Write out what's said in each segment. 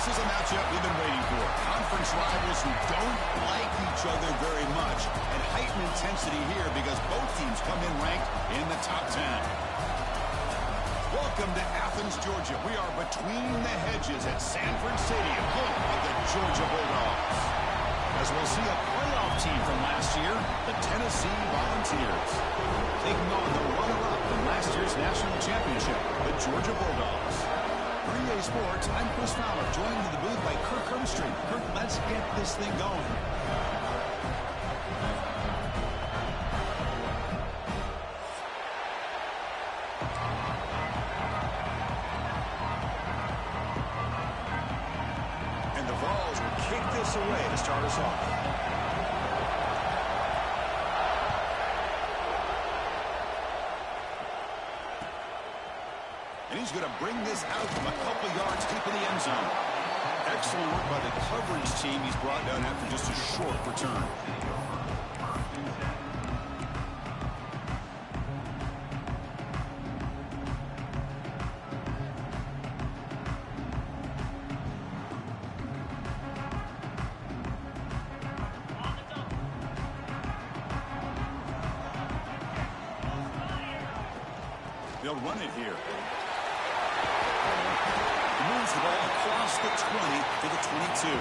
This is a matchup we've been waiting for. Conference rivals who don't like each other very much. And heightened intensity here because both teams come in ranked in the top 10. Welcome to Athens, Georgia. We are between the hedges at Sanford Stadium, home of the Georgia Bulldogs. As we'll see a playoff team from last year, the Tennessee Volunteers, taking on the runner-up in last year's national championship, the Georgia Bulldogs. For EA Sports, I'm Chris Fowler, joined in the booth by Kirk Hermstreet. Kirk, let's get this thing going. And the Vols will kick this away to start us off. And he's going to bring this out from a couple yards deep in the end zone. Excellent work by the coverage team. He's brought down after just a short return. They'll run it here. Moves the ball across the 20 to the 22.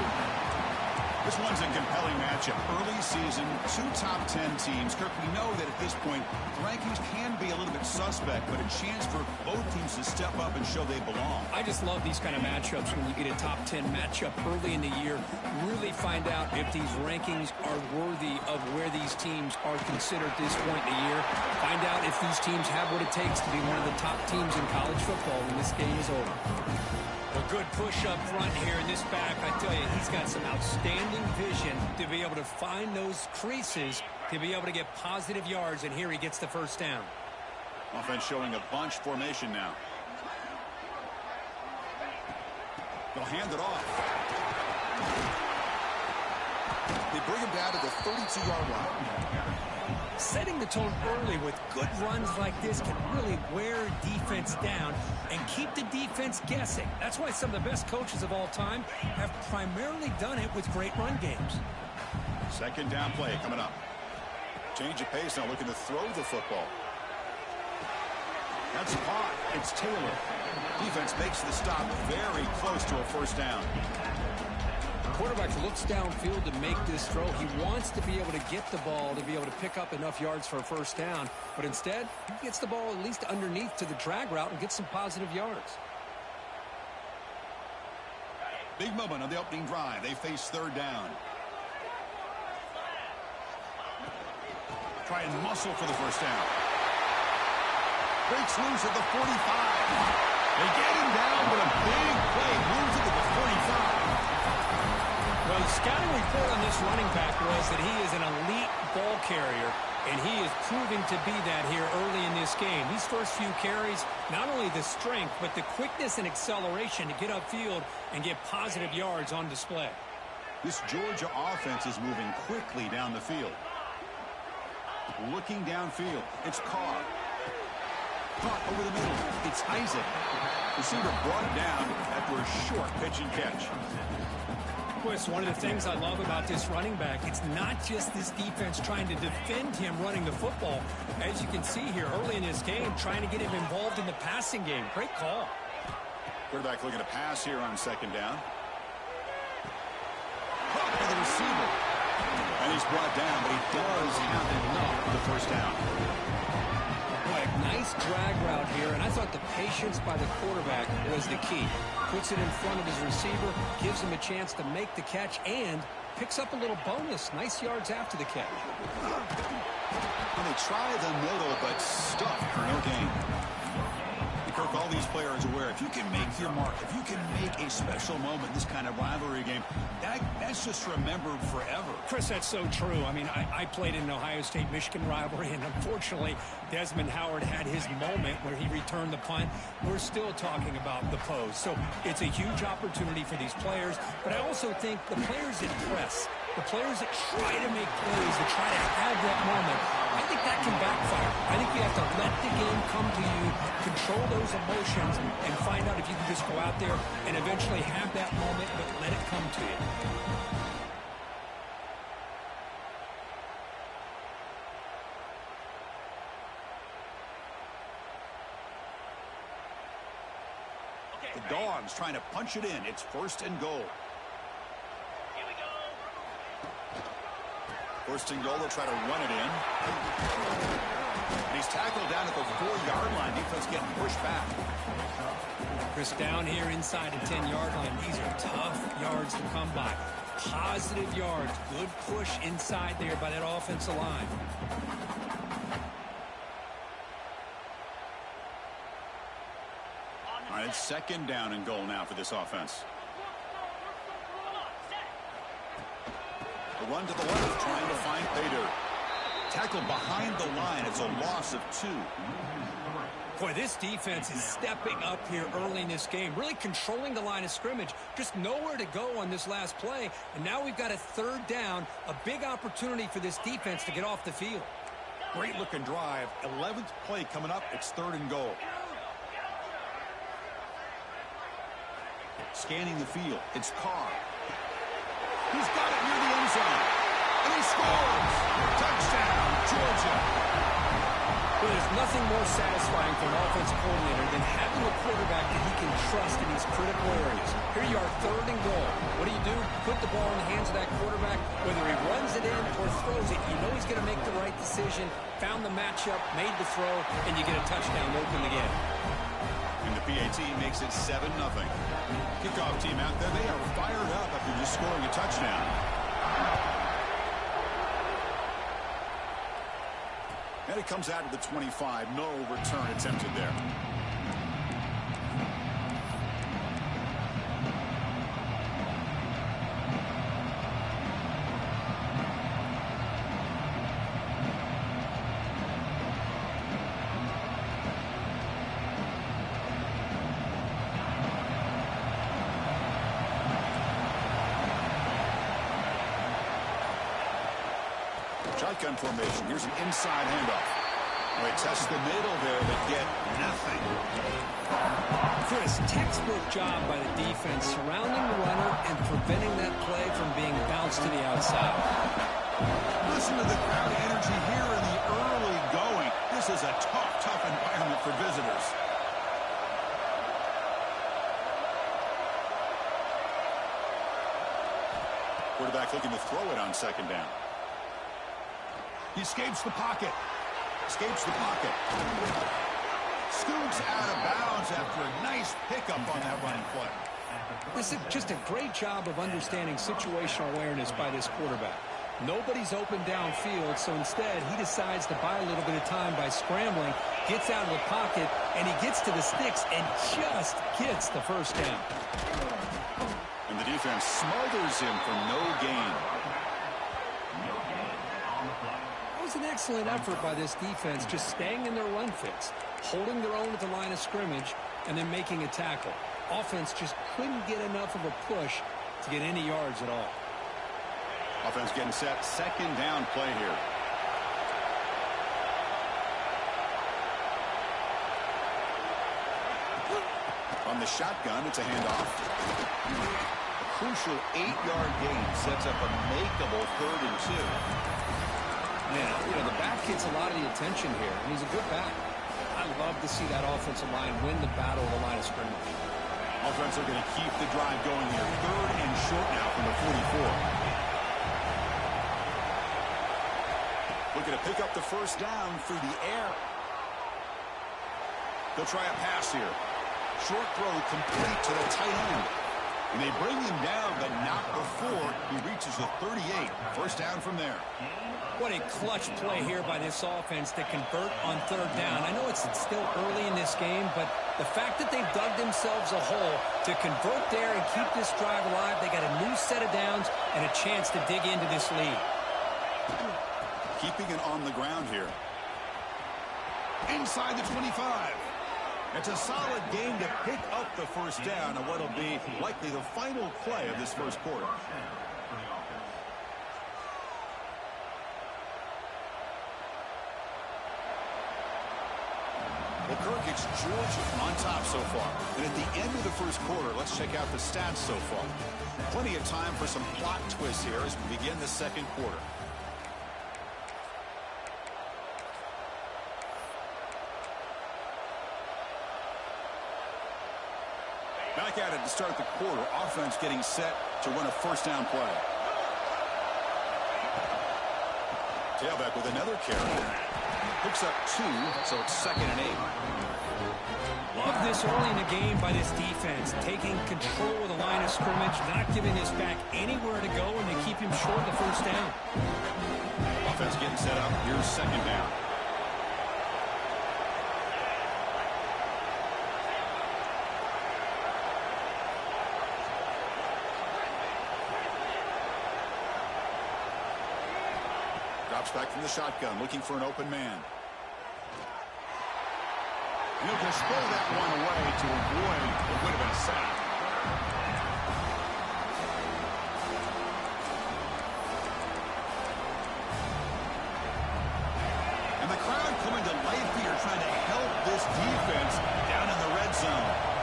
This one's a compelling matchup. Early season, two top 10 teams. Kirk, we know that at this point, the rankings can be a little bit suspect, but a chance for both teams to step up and show they belong. I just love these kind of matchups when you get a top 10 matchup early in the year. Really find out if these rankings are worthy of where these teams are considered at this point in the year. Find out if these teams have what it takes to be one of the top teams in college football when this game is over. A good push up front here in this back. I tell you, he's got some outstanding vision to be able to find those creases, to be able to get positive yards, and here he gets the first down. Offense showing a bunch formation now. They'll hand it off. They bring him down to the 32-yard line. Setting the tone early with good runs like this can really wear defense down and keep the defense guessing. That's why some of the best coaches of all time have primarily done it with great run games. Second down play coming up. Change of pace now, looking to throw the football. That's caught. It's Taylor. Defense makes the stop very close to a first down. Quarterback looks downfield to make this throw. He wants to be able to get the ball to be able to pick up enough yards for a first down. But instead, he gets the ball at least underneath to the drag route and gets some positive yards. Big moment on the opening drive. They face third down. Try and muscle for the first down. Breaks loose at the 45. They get him down, but a big play moves it to the 45. Well, the scouting report on this running back was that he is an elite ball carrier, and he is proving to be that here early in this game. These first few carries, not only the strength, but the quickness and acceleration to get upfield and get positive yards on display. This Georgia offense is moving quickly down the field. Looking downfield, it's Carr. Caught over the middle, it's Isaac. Receiver brought down after a short pitch and catch. Chris, one of the things I love about this running back, it's not just this defense trying to defend him running the football. As you can see here early in this game, trying to get him involved in the passing game. Great call. Quarterback looking to pass here on second down. Caught by the receiver. And he's brought down, but he does have enough for the first down. Boy, a nice drag route here, and I thought the patience by the quarterback was the key. Puts it in front of his receiver, gives him a chance to make the catch, and picks up a little bonus. Nice yards after the catch. And they try the middle, but stuffed for no gain. Kirk, all these players are aware, if you can make your mark, if you can make a special moment, this kind of rivalry game, that's just remembered forever. Chris, that's so true. I mean, I played in an Ohio State-Michigan rivalry, and unfortunately, Desmond Howard had his moment where he returned the punt. We're still talking about the pose. So it's a huge opportunity for these players, but I also think the players that press, the players that try to make plays, that try to have that moment, I think that can backfire. I think you have to let the game come to you, control those emotions, and find out if you can just go out there and eventually have that moment, but let it come to you. The Dogs trying to punch it in. It's 1st and goal. Here we go. 1st and goal, they'll try to run it in. And he's tackled down at the 4-yard line. Defense getting pushed back. Chris, down here inside the 10-yard line, these are tough yards to come by. Positive yards. Good push inside there by that offensive line. All right, it's 2nd down and goal now for this offense. The run to the left, trying to find Bader. Tackled behind the line. It's a loss of 2. Boy, this defense is stepping up here early in this game, really controlling the line of scrimmage. Just nowhere to go on this last play, and now we've got a 3rd down, a big opportunity for this defense to get off the field. Great looking drive. 11th play coming up. It's 3rd and goal. Scanning the field. It's Carr. He's got it near the end zone. And he scores. Touchdown, Georgia. Well, there's nothing more satisfying for an offensive coordinator than having a quarterback that he can trust in these critical areas. Here you are, 3rd and goal. What do? Put the ball in the hands of that quarterback. Whether he runs it in or throws it, you know he's going to make the right decision. Found the matchup, made the throw, and you get a touchdown to open the game. And the PAT makes it 7-0. Kickoff team out there, they are fired up after just scoring a touchdown. And it comes out of the 25. No return attempted there. Shotgun formation. Here's an inside handoff. They test the middle there, but get nothing. Chris, textbook job by the defense surrounding the runner and preventing that play from being bounced to the outside. Listen to the crowd energy here in the early going. This is a tough environment for visitors. Quarterback looking to throw it on 2nd down. He escapes the pocket. Scoots out of bounds after a nice pickup on that running play. This is just a great job of understanding situational awareness by this quarterback. Nobody's open downfield, so instead he decides to buy a little bit of time by scrambling, gets out of the pocket, and he gets to the sticks and just gets the 1st down. And the defense smothers him for no gain. It was an excellent effort by this defense, just staying in their run fits, holding their own at the line of scrimmage, and then making a tackle. Offense just couldn't get enough of a push to get any yards at all. Offense getting set. 2nd down play here. On the shotgun, it's a handoff. A crucial 8-yard gain sets up a makeable 3rd and 2. Yeah, the back gets a lot of the attention here, and he's a good back. I love to see that offensive line win the battle of the line of scrimmage. Offense are going to keep the drive going here. 3rd and short now from the 44. Looking to pick up the 1st down through the air. They'll try a pass here. Short throw complete to the tight end. And they bring him down, but not before he reaches the 38. 1st down from there. What a clutch play here by this offense to convert on 3rd down. I know it's still early in this game, but the fact that they've dug themselves a hole to convert there and keep this drive alive, they got a new set of downs and a chance to dig into this lead. Keeping it on the ground here. Inside the 25. It's a solid game to pick up the 1st down on what will be likely the final play of this 1st quarter. Well, Kirk, it's Georgia on top so far. And at the end of the first quarter, let's check out the stats so far. Plenty of time for some plot twists here as we begin the second quarter. Back at it to start the quarter. Offense getting set to run a first down play. Tailback with another carry. Picks up 2, so it's 2nd and 8. Love this early in the game by this defense. Taking control of the line of scrimmage, not giving his back anywhere to go, and they keep him short of the first down. Offense getting set up. Here's 2nd down. Drops back from the shotgun, looking for an open man. He'll just throw that one away to avoid what would have been a sack. And the crowd coming to life here, trying to help this defense down in the red zone.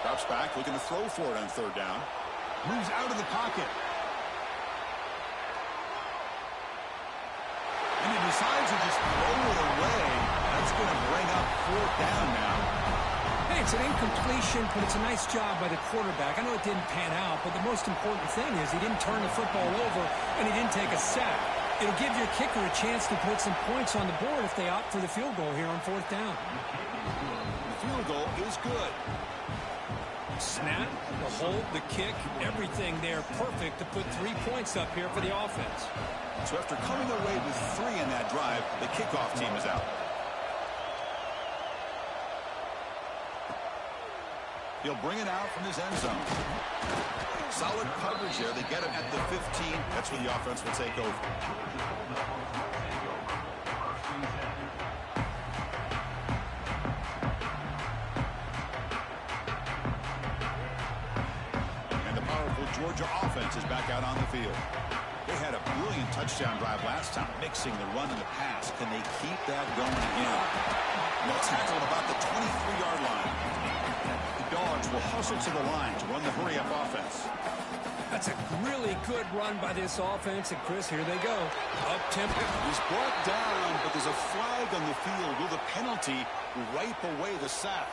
Drops back, looking to throw for it on 3rd down. Moves out of the pocket. And he decides to just throw it away. That's going to bring up 4th down now. Hey, it's an incompletion, but it's a nice job by the quarterback. I know it didn't pan out, but the most important thing is he didn't turn the football over, and he didn't take a sack. It'll give your kicker a chance to put some points on the board if they opt for the field goal here on 4th down. The field goal is good. Snap, the hold, the kick, everything there perfect to put 3 points up here for the offense. So after coming away with 3 in that drive, the kickoff team is out. He'll bring it out from his end zone. Solid coverage there. They get him at the 15. That's where the offense will take over. Georgia offense is back out on the field. They had a brilliant touchdown drive last time, mixing the run and the pass. Can they keep that going again? They'll tackle at about the 23-yard line. The Dogs will hustle to the line to run the hurry-up offense. That's a really good run by this offense. And, Chris, here they go. Up-tempo. He's brought down, but there's a flag on the field. Will the penalty wipe away the sack?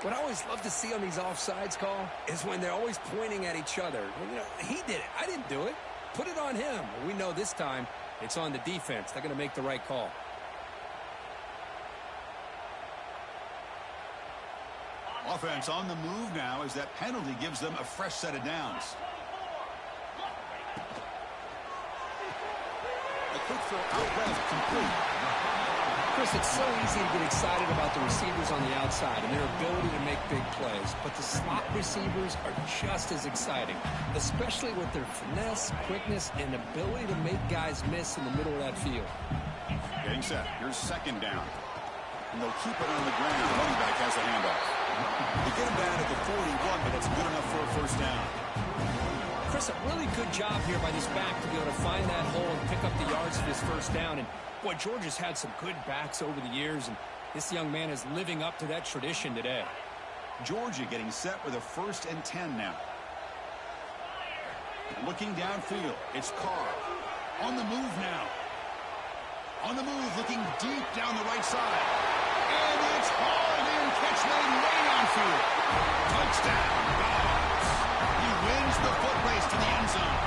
What I always love to see on these offsides call is when they're always pointing at each other. You know, he did it. I didn't do it. Put it on him. We know this time it's on the defense. They're going to make the right call. Offense on the move now as that penalty gives them a fresh set of downs. A quick throw out left, complete. Chris, it's so easy to get excited about the receivers on the outside and their ability to make big plays, but the slot receivers are just as exciting, especially with their finesse, quickness, and ability to make guys miss in the middle of that field. Getting set. Here's 2nd down. And they'll keep it on the ground. The running back has the handoff. They get him down at the 41, but it's good enough for a first down. Chris, a really good job here by this back to be able to find that hole and pick up the yards for this first down. And, boy, Georgia's had some good backs over the years, and this young man is living up to that tradition today. Georgia getting set with a 1st and 10 now. Looking downfield, it's Carr. On the move now. On the move, looking deep down the right side. And it's hauled in, catch made way downfield. Touchdown, Dogs. He wins the foot race to the end zone.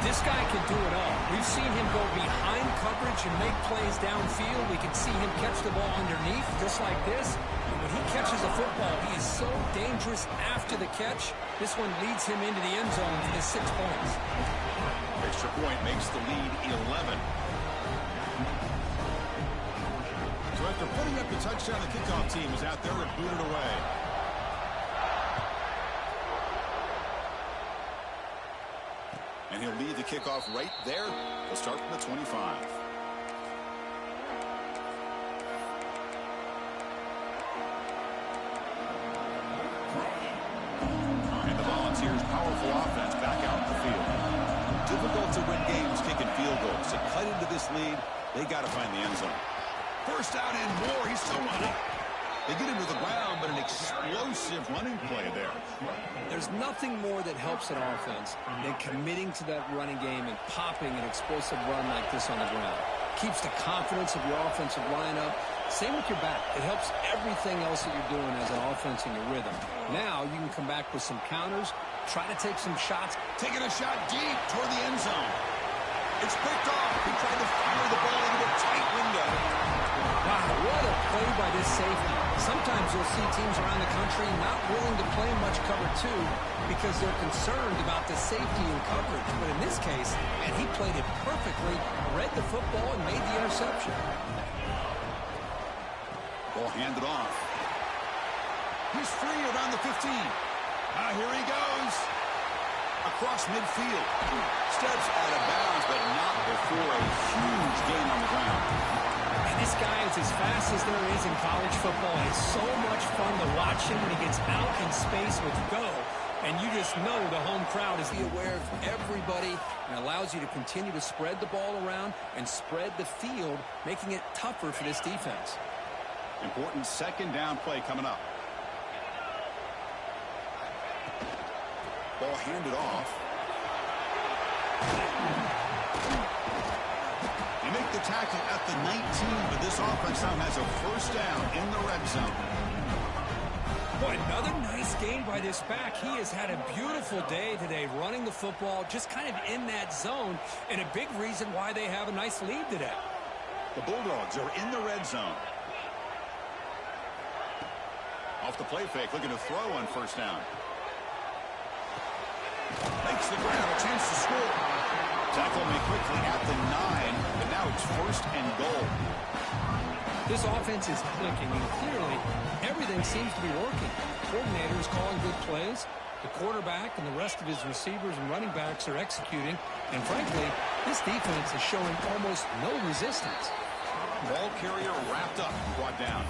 This guy can do it all. We've seen him go behind coverage and make plays downfield. We can see him catch the ball underneath, just like this. And when he catches a football, he is so dangerous after the catch. This one leads him into the end zone for the 6 points. Extra point makes the lead 11. So after putting up the touchdown, the kickoff team is out there and booted away. And he'll lead the kickoff right there. He'll start from the 25. for offense back out in the field. Difficult to win games kicking field goals. To cut into this lead, they got to find the end zone. First out and more. He's still running. They get him to the ground, but an explosive running play there. There's nothing more that helps an offense than committing to that running game and popping an explosive run like this on the ground. Keeps the confidence of your offensive lineup. Same with your back. It helps everything else that you're doing as an offense in your rhythm. Now you can come back with some counters, try to take some shots. Taking a shot deep toward the end zone. It's picked off. He tried to fire the ball into a tight window. Wow, what a play by this safety. Sometimes you'll see teams around the country not willing to play much cover two because they're concerned about the safety and coverage. But in this case, man, he played it perfectly, read the football, and made the interception. Ball handed off. He's free around the 15. Here he goes. Across midfield. Steps out of bounds, but not before a huge gain on the ground. And this guy is as fast as there is in college football. It's so much fun to watch him when he gets out in space with go. And you just know the home crowd is aware of everybody and allows you to continue to spread the ball around and spread the field, making it tougher for this defense. Important second down play coming up. Ball handed off. They make the tackle at the 19, but this offense now has a first down in the red zone. Boy, another nice game by this back. He has had a beautiful day today running the football, just kind of in that zone, and a big reason why they have a nice lead today. The Bulldogs are in the red zone. Off the play fake, looking to throw on first down. Makes the grab, a chance to score. Tackle made quickly at the 9, and now it's first and goal. This offense is clicking, and clearly everything seems to be working. The coordinator is calling good plays. The quarterback and the rest of his receivers and running backs are executing. And frankly, this defense is showing almost no resistance. Ball carrier wrapped up and brought down.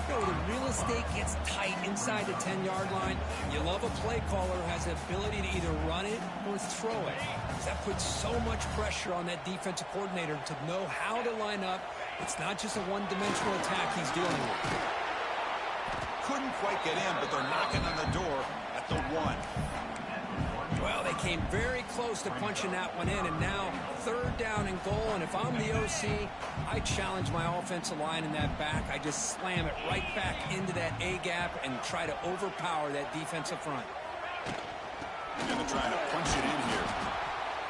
The real estate gets tight inside the 10-yard line. You love a play caller who has the ability to either run it or throw it. That puts so much pressure on that defensive coordinator to know how to line up. It's not just a one-dimensional attack he's dealing with. Couldn't quite get in, but they're knocking on the door at the 1. Well, they came very close to punching that one in, and now third down and goal. And if I'm the OC, I challenge my offensive line in that back. I just slam it right back into that A-gap and try to overpower that defensive front. And they're trying to punch it in here.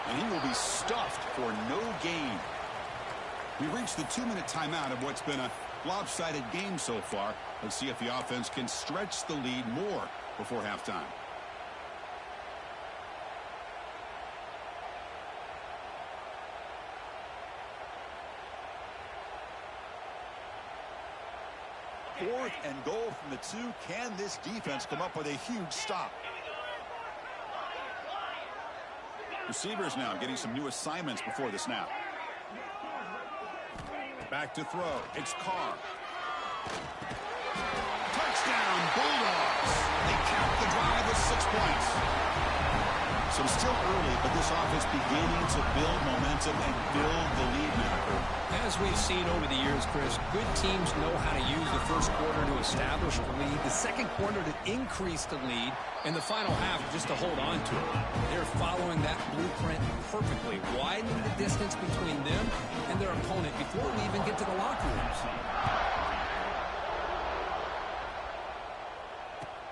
And he will be stuffed for no gain. We reached the 2-minute timeout of what's been a lopsided game so far. Let's see if the offense can stretch the lead more before halftime. Fourth and goal from the 2. Can this defense come up with a huge stop? Receivers now getting some new assignments before the snap. Back to throw. It's Carr. Touchdown, Bulldogs. They cap the drive with 6 points. So still early, but this offense beginning to build momentum and build the lead now. As we've seen over the years, Chris, good teams know how to use the first quarter to establish the lead, the second quarter to increase the lead, and the final half just to hold on to it. They're following that blueprint perfectly, widening the distance between them and their opponent before we even get to the locker rooms.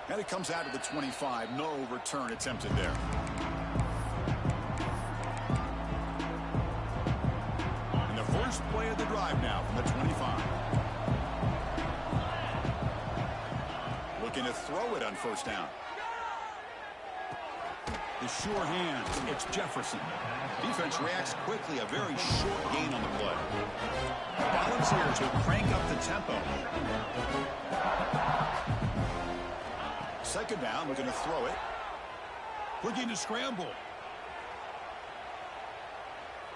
And it comes out of the 25. No return attempted there. And the first play of the drive now from the 25. Looking to throw it on first down. The sure hands. It's Jefferson. Defense reacts quickly. A very short gain on the play. Volunteers will crank up the tempo. Second down, looking to throw it. Looking to scramble.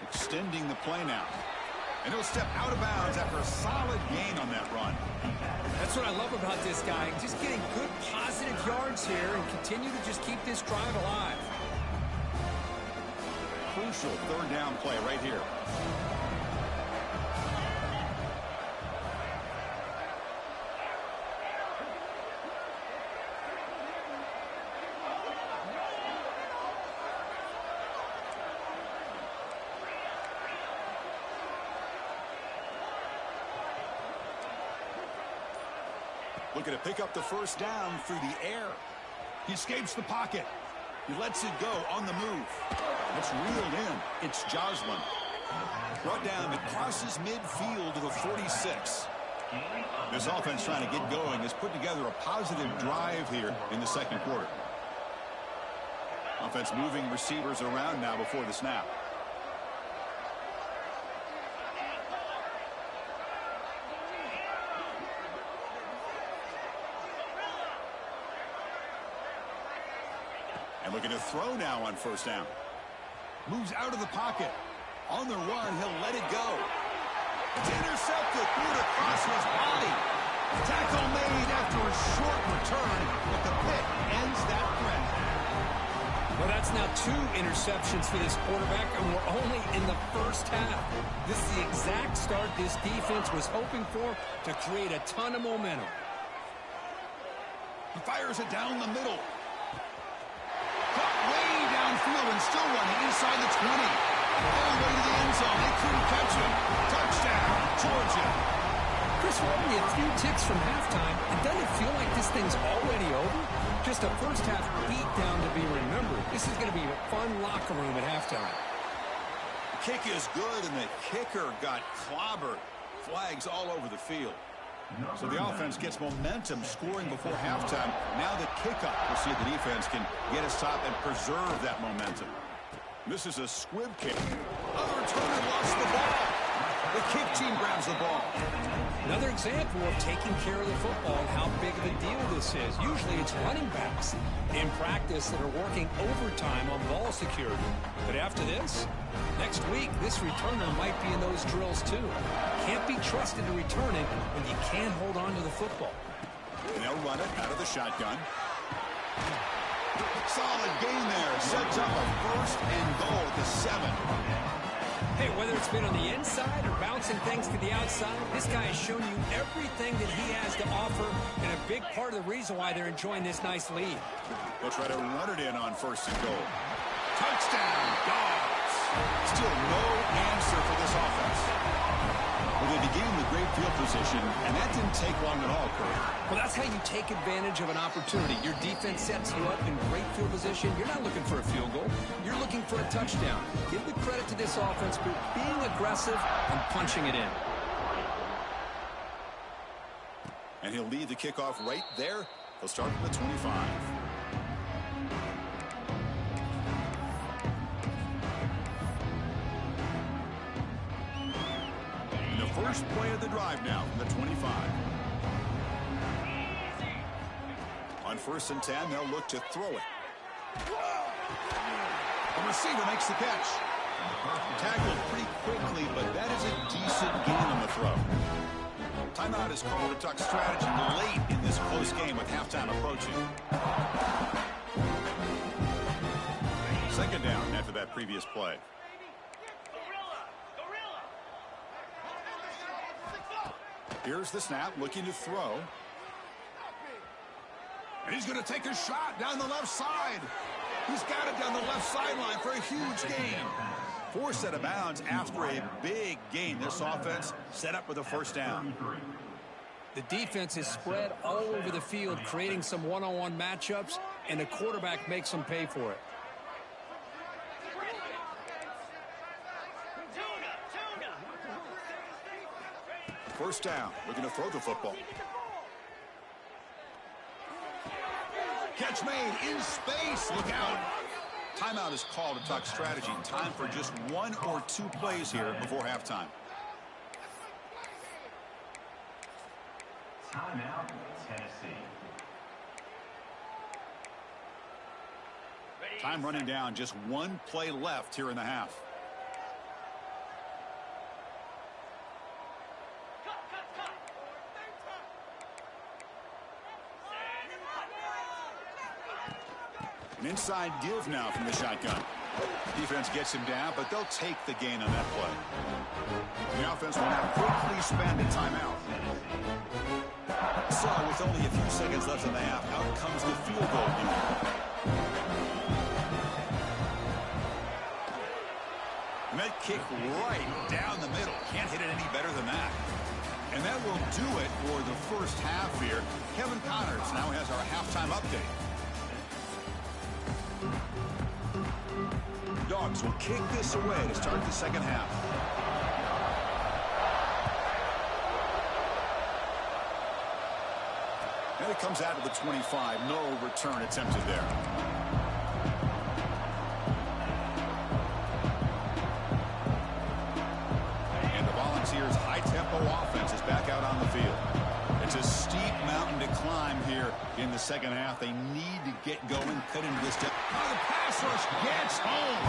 Extending the play now. And he'll step out of bounds after a solid gain on that run. That's what I love about this guy. Just getting good, positive yards here and continue to just keep this drive alive. Crucial third down play right here. Looking to pick up the first down through the air. He escapes the pocket. He lets it go on the move. It's reeled in. It's Joslin. Brought down. It crosses midfield to the 46. This offense trying to get going has put together a positive drive here in the second quarter. Offense moving receivers around now before the snap. And looking to throw now on first down. Moves out of the pocket. On the run, he'll let it go. It's intercepted. Threw it across his body. Tackle made after a short return, but the pick ends that threat. Well, that's now 2 interceptions for this quarterback, and we're only in the first half. This is the exact start this defense was hoping for to create a ton of momentum. He fires it down the middle. Caught way downfield and still running inside the 20. All the way to the end zone. They couldn't catch him. Touchdown, Georgia. Chris, we're only a few ticks from halftime, and doesn't it feel like this thing's already over? Just a first-half beatdown to be remembered. This is going to be a fun locker room at halftime. The kick is good, and the kicker got clobbered. Flags all over the field. So the offense gets momentum scoring before halftime. Now the kickoff. We'll see if the defense can get a stop and preserve that momentum. This is a squib kick. Other returner lost the ball. The kick team grabs the ball. Another example of taking care of the football and how big of a deal this is. Usually it's running backs in practice that are working overtime on ball security. But after this, next week, this returner might be in those drills too. Can't be trusted to return it when you can't hold on to the football. And they'll run it out of the shotgun. Solid gain there. Sets up a first and goal at the 7. Hey, whether it's been on the inside or bouncing things to the outside, this guy has shown you everything that he has to offer, and a big part of the reason why they're enjoying this nice lead. They'll try to run it in on first and goal. Touchdown, Dogs. Still no answer for this offense. Well, they began with great field position, and that didn't take long at all, Kurt. Well, that's how you take advantage of an opportunity. Your defense sets you up in great field position. You're not looking for a field goal. You're looking for a touchdown. Give the credit to this offense for being aggressive and punching it in. And he'll lead the kickoff right there. He'll start from the 25. First play of the drive now from the 25. On first and 10, they'll look to throw it. The receiver makes the catch. Tackled pretty quickly, but that is a decent gain on the throw. Timeout is called to Duck strategy late in this close game with halftime approaching. Second down after that previous play. Here's the snap, looking to throw. And he's going to take a shot down the left side. He's got it down the left sideline for a huge gain. Forced out of bounds after a big gain. This offense set up with a first down. The defense is spread all over the field, creating some one-on-one matchups, and the quarterback makes them pay for it. First down, looking to throw the football. Catch made in space. Look out. Timeout is called to talk strategy. Time for just 1 or 2 plays here before halftime. Timeout, Tennessee. Time running down. Just 1 play left here in the half. An inside give now from the shotgun. Defense gets him down, but they'll take the gain on that play. The offense will now quickly spend a timeout. So, with only a few seconds left in the half, out comes the field goal unit. And that kick right down the middle. Can't hit it any better than that. And that will do it for the first half here. Kevin Connors now has our halftime update. Dogs will kick this away to start the second half. And it comes out to the 25. No return attempted there. And the Volunteers' high-tempo offense is back out on the field. It's a steep mountain to climb here in the second half. They need to get going, cut into this. Oh, the pass rush gets home.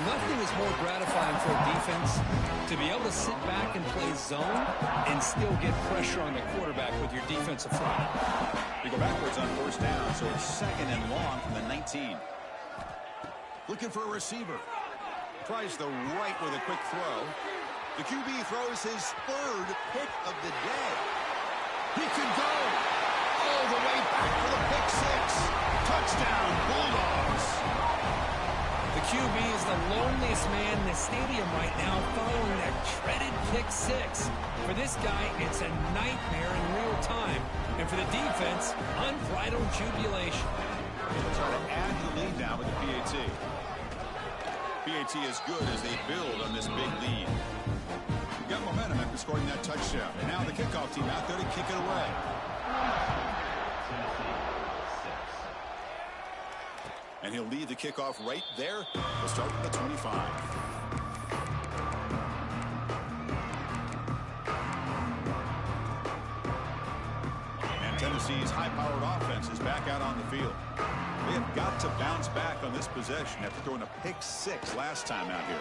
Nothing is more gratifying for a defense to be able to sit back and play zone and still get pressure on the quarterback with your defensive front. They go backwards on first down, so it's second and long from the 19. Looking for a receiver. Tries the right with a quick throw. The QB throws his third pick of the day. He could go all the way back for the pick six. Touchdown, Bulldogs. The QB is the loneliest man in the stadium right now following that dreaded pick six. For this guy, it's a nightmare in real time. And for the defense, unbridled jubilation. They'll try to add to the lead now with the PAT. PAT is good as they build on this big lead. Got momentum after scoring that touchdown. And now the kickoff team out there to kick it away. And he'll lead the kickoff right there. We'll start with the 25. And Tennessee's high-powered offense is back out on the field. They have got to bounce back on this possession after throwing a pick six last time out here.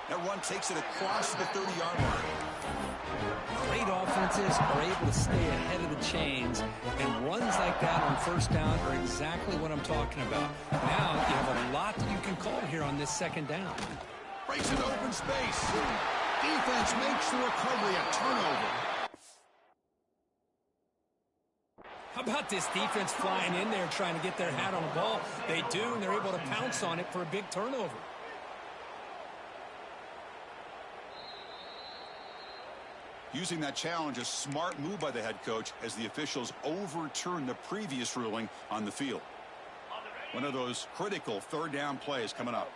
That run takes it across the 30-yard line. Great offenses are able to stay ahead of the chains, and runs like that on first down are exactly what I'm talking about. Now you have a lot that you can call here on this second down. Breaks into open space. Defense makes the recovery a turnover. How about this defense flying in there trying to get their hat on the ball? They do, and they're able to pounce on it for a big turnover. Using that challenge, a smart move by the head coach as the officials overturn the previous ruling on the field. One of those critical third down plays coming up.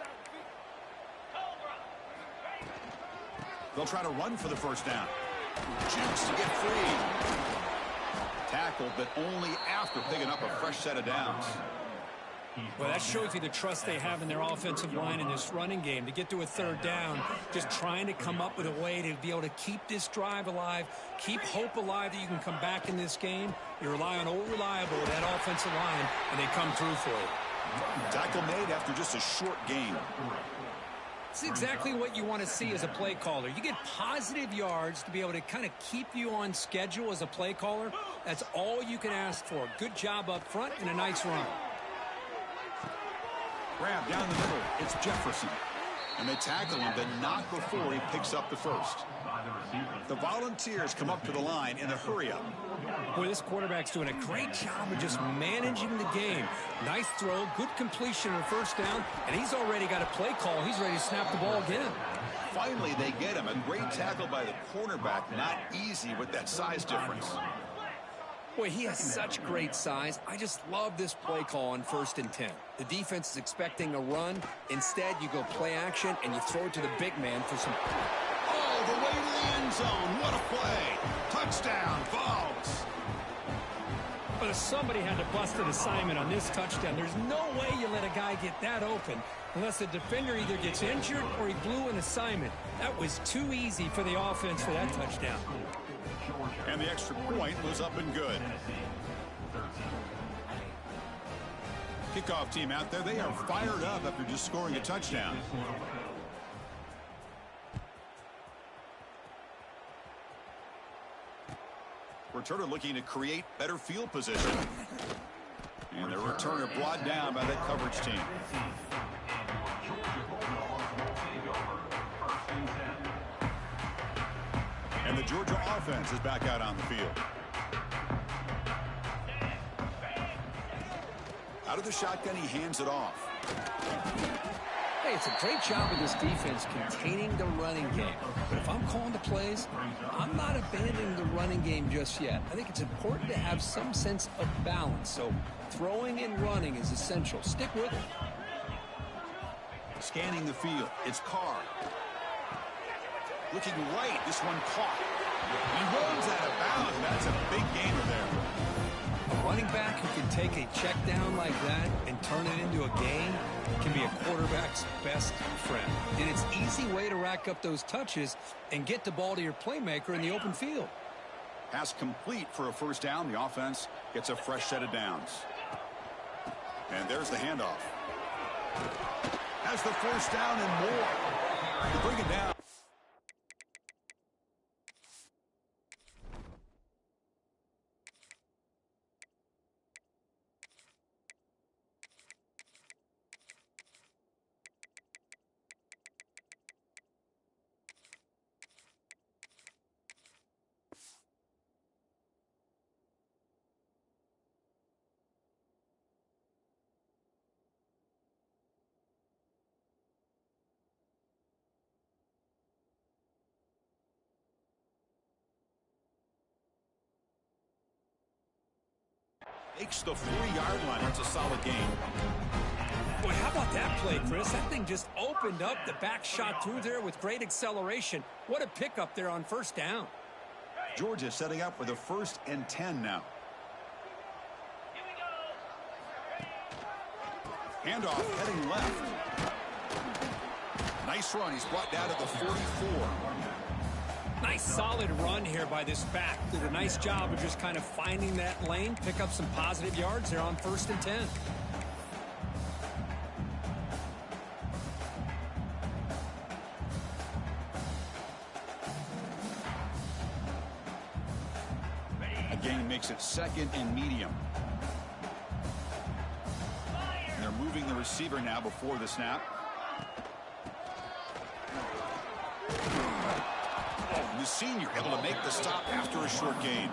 They'll try to run for the first down. Jukes to get free. Tackled, but only after picking up a fresh set of downs. Well, that shows you the trust they have in their offensive line in this running game to get to a third down, just trying to come up with a way to be able to keep this drive alive, keep hope alive that you can come back in this game. You rely on old reliable with that offensive line, and they come through for you. Tackle made after just a short gain. It's exactly what you want to see as a play caller. You get positive yards to be able to kind of keep you on schedule as a play caller. That's all you can ask for. Good job up front and a nice run. Grab down the middle. It's Jefferson. And they tackle him, but not before he picks up the first. The Volunteers come up to the line in a hurry-up. Boy, this quarterback's doing a great job of just managing the game. Nice throw, good completion on first down, and he's already got a play call. He's ready to snap the ball again. Finally, they get him. A great tackle by the cornerback. Not easy with that size difference. Boy, he has such great size. I just love this play call on 1st and 10. The defense is expecting a run. Instead, you go play action, and you throw it to the big man for some... Oh, the way to the end zone. What a play. Touchdown, Vols. But if somebody had to bust an assignment on this touchdown, there's no way you let a guy get that open unless the defender either gets injured or he blew an assignment. That was too easy for the offense for that touchdown. And the extra point was up and good. Kickoff team out there, they are fired up after just scoring a touchdown. Returner looking to create better field position. And the returner brought down by the coverage team. And the Georgia offense is back out on the field. Out of the shotgun, he hands it off. Hey, it's a great job of this defense containing the running game. But if I'm calling the plays, I'm not abandoning the running game just yet. I think it's important to have some sense of balance. So throwing and running is essential. Stick with it. Scanning the field, it's Carr. Looking right, this one caught. He rolls out of bounds. That's a big gainer there. A running back who can take a check down like that and turn it into a gain can be a quarterback's best friend. And it's an easy way to rack up those touches and get the ball to your playmaker in the open field. Pass complete for a first down. The offense gets a fresh set of downs. And there's the handoff. Has the first down and more. To bring it down. Makes the 4-yard line. It's a solid game. Boy, how about that play, Chris? That thing just opened up. The back shot through there with great acceleration. What a pickup there on first down. Georgia setting up for the 1st and 10 now. Handoff heading left. Nice run. He's brought down to the 44. Nice solid run here by this back. Did a nice job of just kind of finding that lane, pick up some positive yards there on 1st and 10. Again, makes it 2nd and medium. And they're moving the receiver now before the snap. The senior able to make the stop after a short gain.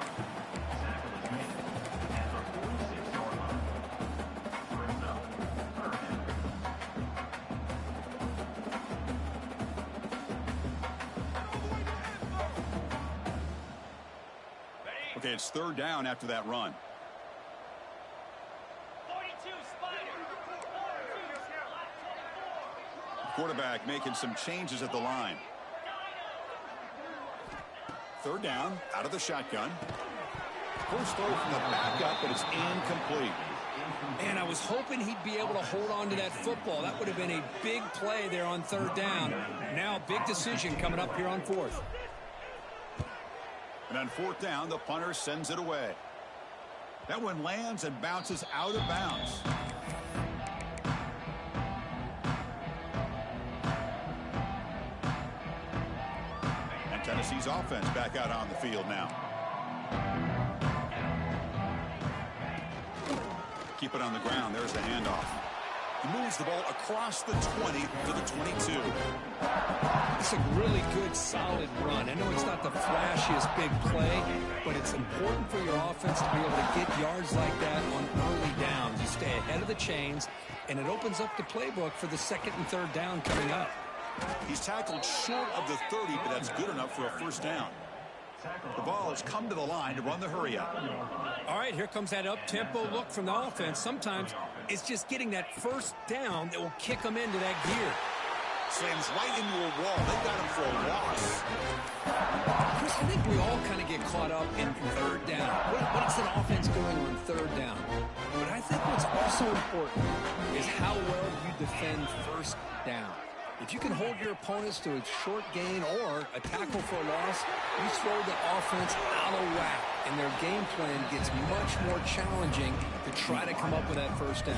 Okay, it's 3rd down after that run. 42 Spider. Quarterback making some changes at the line. 3rd down, out of the shotgun. First throw from the backup, but it's incomplete. Man, I was hoping he'd be able to hold on to that football. That would have been a big play there on 3rd down. Now, big decision coming up here on 4th. And on 4th down, the punter sends it away. That one lands and bounces out of bounds. Tennessee's offense back out on the field now. Keep it on the ground. There's the handoff. He moves the ball across the 20 to the 22. It's a really good, solid run. I know it's not the flashiest big play, but it's important for your offense to be able to get yards like that on early downs. You stay ahead of the chains, and it opens up the playbook for the 2nd and 3rd down coming up. He's tackled short of the 30, but that's good enough for a first down. The ball has come to the line to run the hurry up. All right, here comes that up-tempo look from the offense. Sometimes it's just getting that first down that will kick them into that gear. Slams right into a wall. They got him for a loss. Chris, I think we all kind of get caught up in 3rd down. What is an offense doing on 3rd down? But I think what's also important is how well you defend 1st down. If you can hold your opponents to a short gain or a tackle for a loss, you throw the offense out of whack, and their game plan gets much more challenging to try to come up with that first down.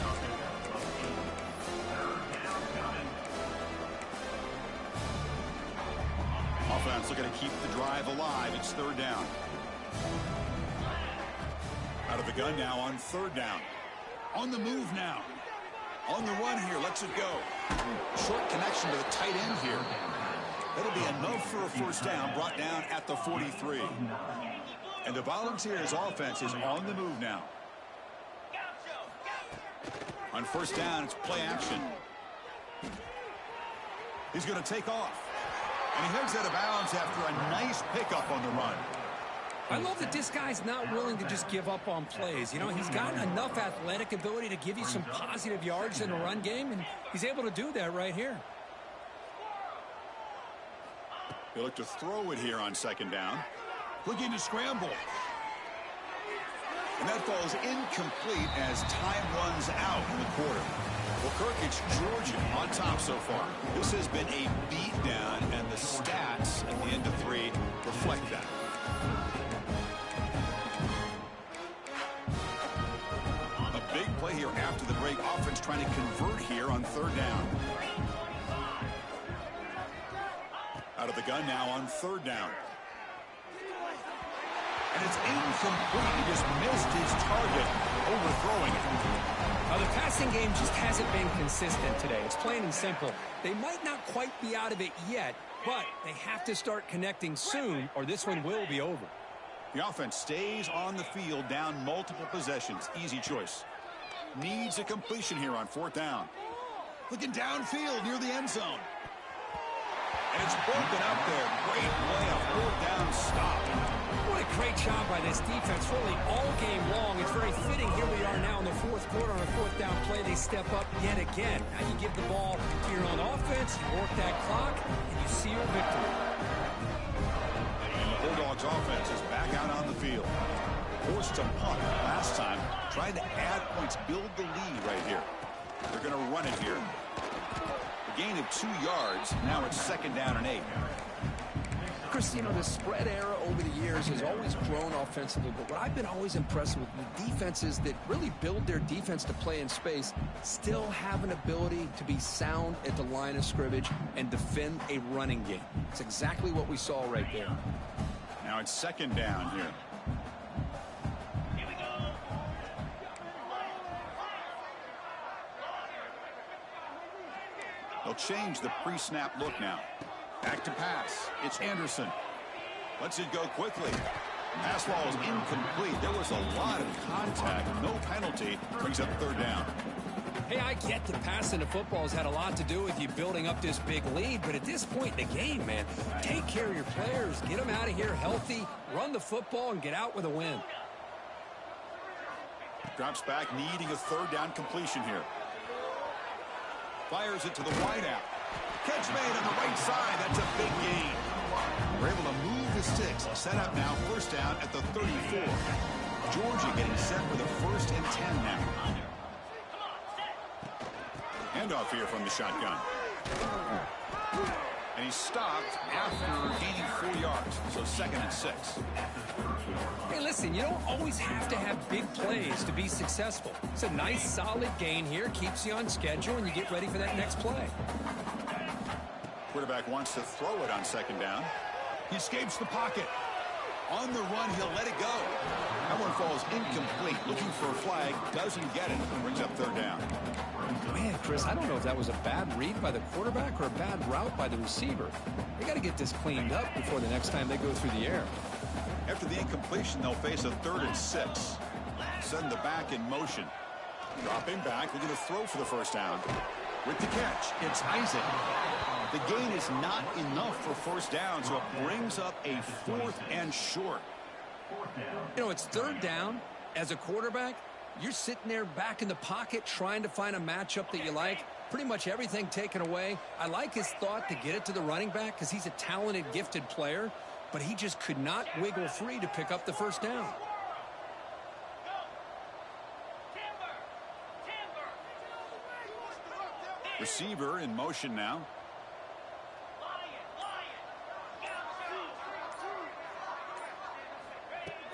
Offense looking to keep the drive alive. It's 3rd down. Out of the gun now on 3rd down. On the move now. On the run here. Lets it go. Short connection to the tight end here. That'll be enough for a first down, brought down at the 43. And the Volunteers offense is on the move now. On first down, it's play action. He's going to take off. And he heads out of bounds after a nice pickup on the run. I love that this guy's not willing to just give up on plays. You know, he's got enough athletic ability to give you some positive yards in the run game, and he's able to do that right here. They look to throw it here on second down. Looking to scramble. And that falls incomplete as time runs out in the quarter. Well, Kirk, it's Georgia on top so far. This has been a beatdown, and the stats at the end of 3 reflect that. A big play here after the break. Offense trying to convert here on third down. Out of the gun now on third down. And it's incomplete. He just missed his target, overthrowing it. Now, the passing game just hasn't been consistent today. It's plain and simple. They might not quite be out of it yet, but they have to start connecting soon, or this one will be over. The offense stays on the field, down multiple possessions. Easy choice. Needs a completion here on fourth down. Looking downfield near the end zone. And it's broken up there. Great play, a fourth down stop. What a great job by this defense, really all game long. It's very fitting. Here we are now in the fourth quarter on a fourth down play. They step up yet again. Now you give the ball to your own offense, you work that clock, and you see your victory. And the Bulldogs offense is back out on the field. Forced to punt last time. Trying to add points, build the lead right here. They're going to run it here. A gain of 2 yards. Now it's second down and 8. Chris, you know, the spread era over the years has always grown offensively, but what I've been always impressed with the defenses that really build their defense to play in space still have an ability to be sound at the line of scrimmage and defend a running game. It's exactly what we saw right there. Now it's second down here. They'll change the pre-snap look now. Back to pass. It's Anderson. Lets it go quickly. Pass ball is incomplete. There was a lot of contact. No penalty. Brings up third down. Hey, I get that passing the football has had a lot to do with you building up this big lead, but at this point in the game, man, take care of your players. Get them out of here healthy. Run the football and get out with a win. Drops back, needing a third down completion here. Fires it to the wideout. Catch made on the right side. That's a big gain. We're able to move the sticks. Set up now. First down at the 34. Georgia getting set for the 1st and 10 now. Handoff here from the shotgun. And he's stopped after gaining 4 yards. So second and 6. Hey, listen, you don't always have to have big plays to be successful. It's a nice, solid gain here. Keeps you on schedule, and you get ready for that next play. Quarterback wants to throw it on second down. He escapes the pocket. On the run, he'll let it go. That one falls incomplete. Looking for a flag. Doesn't get it. Brings up third down. Man, Chris, I don't know if that was a bad read by the quarterback or a bad route by the receiver. They got to get this cleaned up before the next time they go through the air. After the incompletion, they'll face a 3rd and 6. Send the back in motion. Dropping back. Looking to throw for the first down. With the catch, it's Isaac. The gain is not enough for first down, so it brings up a 4th and short. You know, it's third down. As a quarterback, you're sitting there back in the pocket trying to find a matchup that you like. Pretty much everything taken away. I like his thought to get it to the running back because he's a talented, gifted player, but he just could not wiggle free to pick up the first down. Receiver in motion now.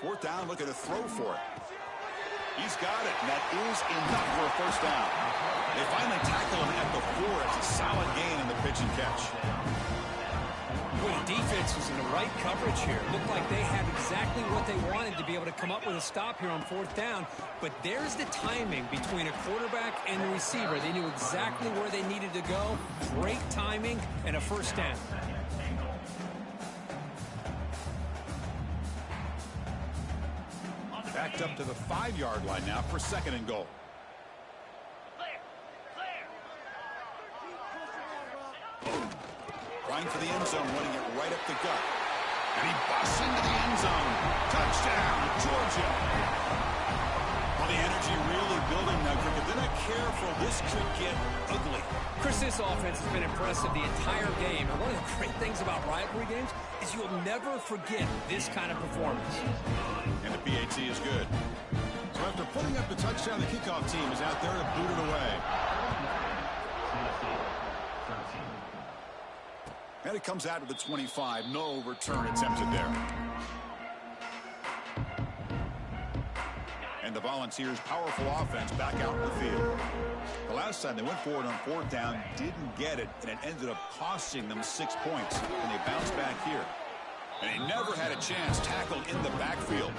Fourth down, looking to throw for it. He's got it, and that is enough for a first down. They finally tackle him at the 4. It's a solid gain in the pitch and catch. Well, the defense was in the right coverage here. Looked like they had exactly what they wanted to be able to come up with a stop here on fourth down. But there's the timing between a quarterback and the receiver. They knew exactly where they needed to go. Great timing and a first down. Backed up to the 5-yard line now for 2nd and goal. Trying for the end zone, running it right up the gut. And he busts into the end zone. Touchdown, Georgia. Well, the energy really building now, Cricket. They're not careful. This could get ugly. Chris, this offense has been impressive the entire game. And one of the great things about rivalry games is you'll never forget this kind of performance. And the PAT is good. So after putting up the touchdown, the kickoff team is out there to boot it away. And it comes out to the 25. No return attempted there. And the Volunteers' powerful offense back out in the field. The last time they went forward on fourth down, didn't get it, and it ended up costing them 6 points. And they bounced back here. And he never had a chance tackled in the backfield.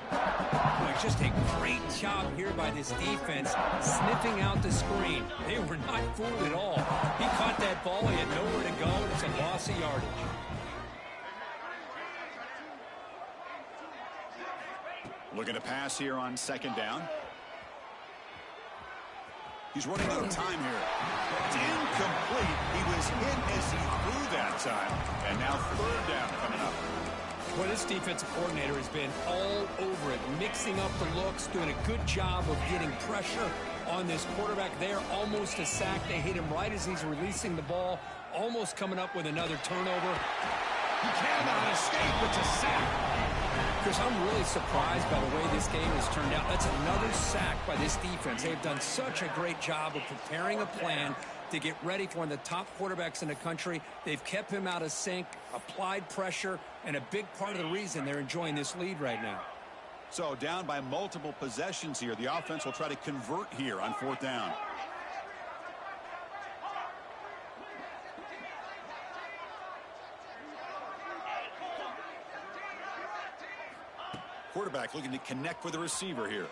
Boy, just a great job here by this defense, sniffing out the screen. They were not fooled at all. He caught that ball, he had nowhere to go, and it's a loss of yardage. Looking to pass here on 2nd down. He's running out of time here. It's incomplete. He was hit as he threw that time. And now 3rd down coming up. Well, this defensive coordinator has been all over it, mixing up the looks, doing a good job of getting pressure on this quarterback there. Almost a sack. They hit him right as he's releasing the ball, almost coming up with another turnover. He cannot escape. It's a sack. Chris, I'm really surprised by the way this game has turned out. That's another sack by this defense. They've done such a great job of preparing a plan to get ready for one of the top quarterbacks in the country. They've kept him out of sync, applied pressure, and a big part of the reason they're enjoying this lead right now. So down by multiple possessions here. The offense will try to convert here on 4th down. Quarterback looking to connect with the receiver here.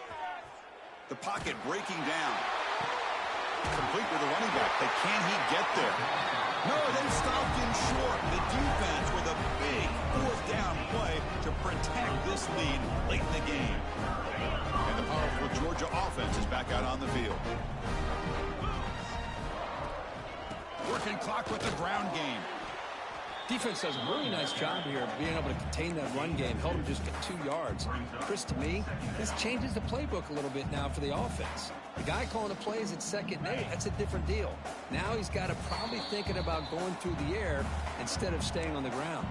The pocket breaking down. Complete with the running back, but can he get there? No, they stopped him short. The defense with a big 4th down play to protect this lead late in the game. And the powerful Georgia offense is back out on the field. Working clock with the ground game. Defense does a really nice job here of being able to contain that run game. Held him just at 2 yards. Chris, to me, this changes the playbook a little bit now for the offense. The guy calling the plays at 2nd and 8, that's a different deal. Now he's got to probably thinking about going through the air instead of staying on the ground.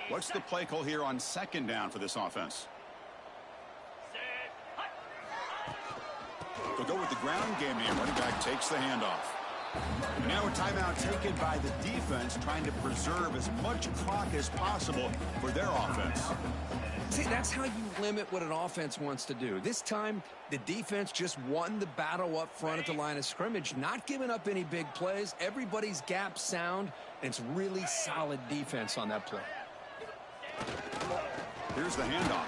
What's the play call here on 2nd down for this offense? They'll go with the ground game here. Running back takes the handoff. And now a timeout taken by the defense, trying to preserve as much clock as possible for their offense. See, that's how you limit what an offense wants to do. This time, the defense just won the battle up front at the line of scrimmage, not giving up any big plays. Everybody's gap sound, and it's really solid defense on that play. Here's the handoff.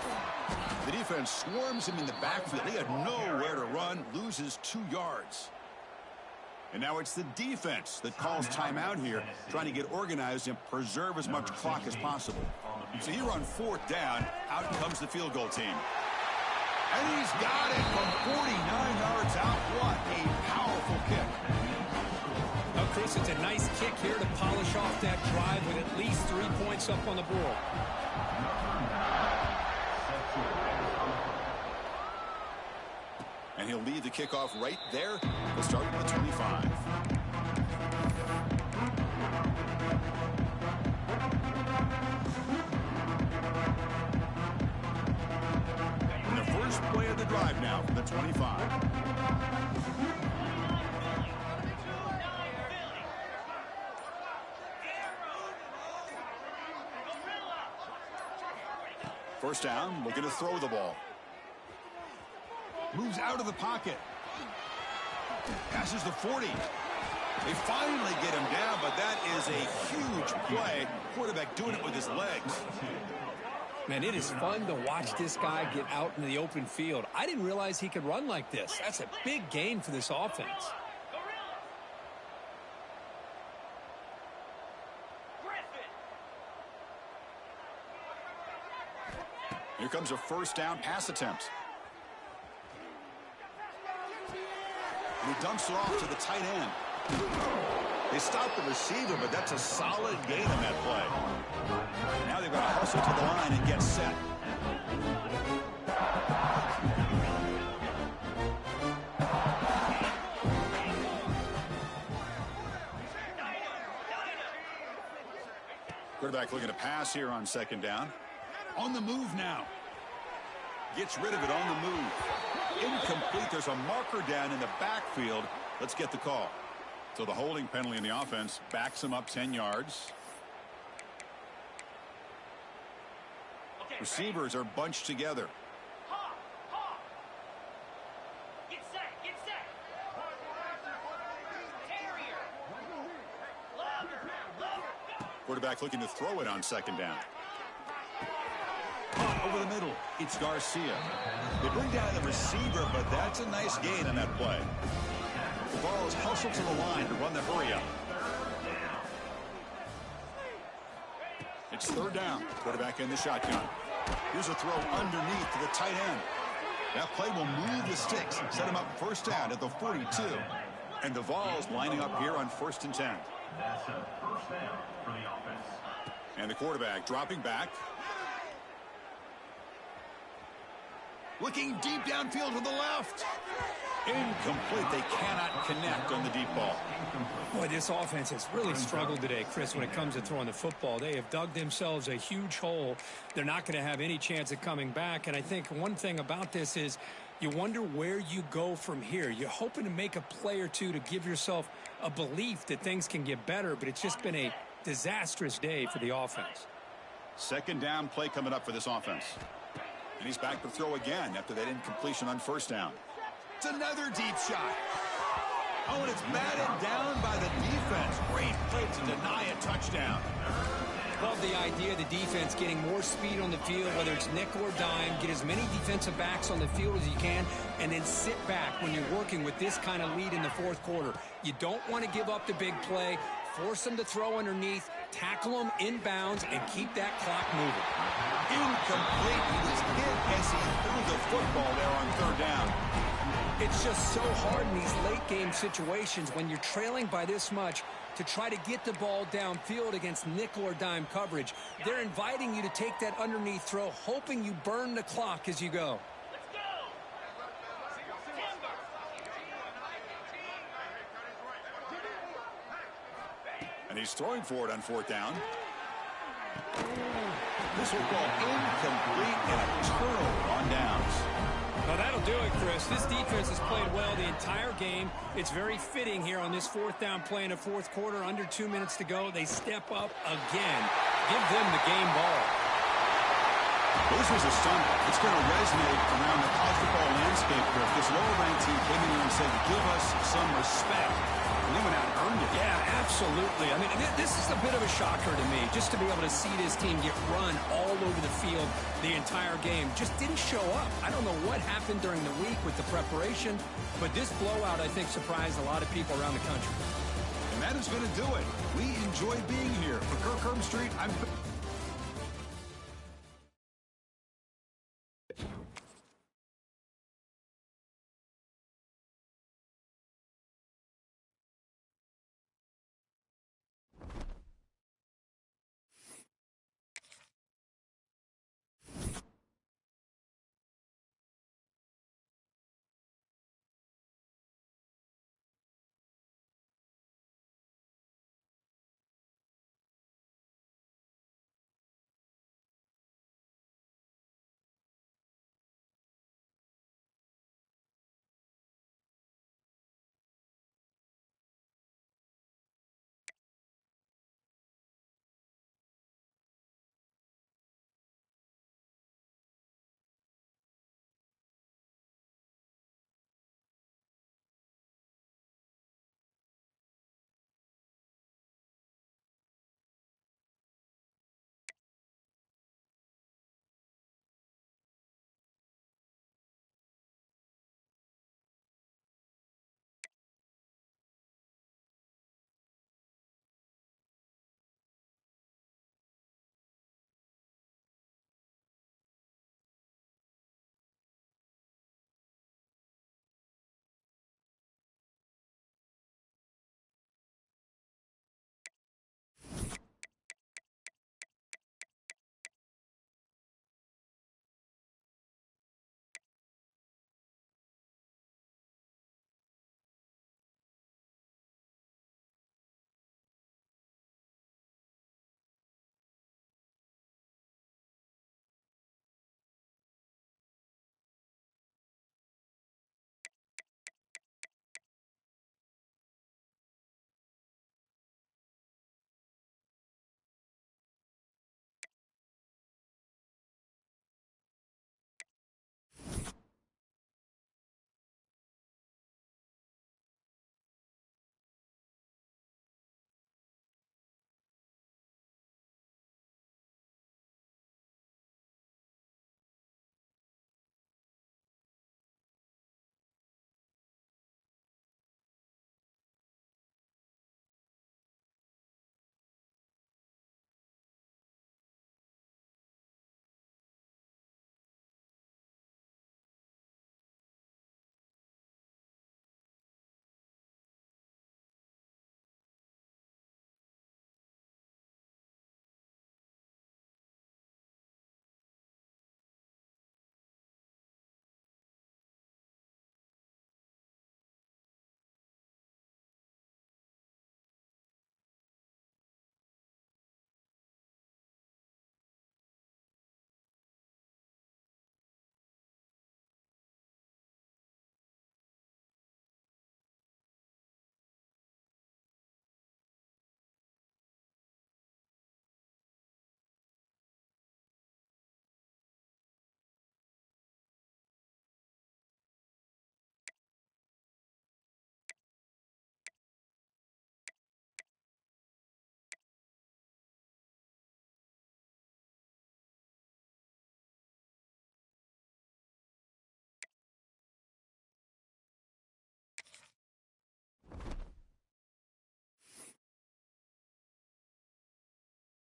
The defense swarms him in the backfield. He had nowhere to run, loses 2 yards. And now it's the defense that calls timeout here, trying to get organized and preserve as much clock as possible. So here on 4th down, out comes the field goal team. And he's got it from 49 yards out. What a powerful kick. Now, Chris, it's a nice kick here to polish off that drive with at least 3 points up on the board. And he'll leave the kickoff right there. We'll start at the 25. And the first play of the drive now from the 25. First down, looking to throw the ball. Moves out of the pocket. Passes the 40. They finally get him down, but that is a huge play. Quarterback doing it with his legs. Man, it is fun to watch this guy get out into the open field. I didn't realize he could run like this. That's a big gain for this offense. Here comes a first down pass attempt. And he dumps it off to the tight end. They stop the receiver, but that's a solid gain on that play. Now they've got to hustle to the line and get set. Quarterback looking to pass here on second down. On the move now. Gets rid of it on the move. Incomplete. There's a marker down in the backfield. Let's get the call. So the holding penalty in the offense backs him up 10 yards. Receivers are bunched together. Get set, get set. Terrier. Louder. Quarterback looking to throw it on second down. Over the middle, it's Garcia. They bring down the receiver, but that's a nice gain on that play. The ball is hustled to the line to run the hurry up. It's third down. Quarterback in the shotgun. Here's a throw underneath to the tight end. That play will move the sticks and set him up first down at the 42. And the Vols lining up here on 1st and 10. That's a first down for the offense. And the quarterback dropping back. Looking deep downfield to the left. Incomplete. They cannot connect on the deep ball. Boy, this offense has really struggled today, Chris, when it comes to throwing the football. They have dug themselves a huge hole. They're not going to have any chance of coming back. And I think one thing about this is you wonder where you go from here. You're hoping to make a play or two to give yourself a belief that things can get better, but it's just been a disastrous day for the offense. Second down play coming up for this offense. And he's back to throw again after that incompletion on first down. It's another deep shot. Oh, and it's batted down by the defense. Great play to deny a touchdown. Love the idea of the defense getting more speed on the field, whether it's nickel or dime. Get as many defensive backs on the field as you can, and then sit back when you're working with this kind of lead in the fourth quarter. You don't want to give up the big play. Force them to throw underneath, tackle them inbounds, and keep that clock moving. Incomplete. He was hit as he threw the football there on third down. It's just so hard in these late game situations when you're trailing by this much to try to get the ball downfield against nickel or dime coverage. They're inviting you to take that underneath throw, hoping you burn the clock as you go. Let's go. And he's throwing for it on fourth down. This will call incomplete and a turnover on downs. Well, that'll do it, Chris. This defense has played well the entire game. It's very fitting here on this fourth down play in the fourth quarter. Under 2 minutes to go. They step up again. Give them the game ball. This was a stunner. It's going to resonate around the college football landscape here. If this lower-ranked team came in here and said, give us some respect, and they went out and earned it. Yeah, absolutely. I mean, this is a bit of a shocker to me, just to be able to see this team get run all over the field the entire game. Just didn't show up. I don't know what happened during the week with the preparation, but this blowout, I think, surprised a lot of people around the country. And that is going to do it. We enjoyed being here. For Kirk Street, I'm...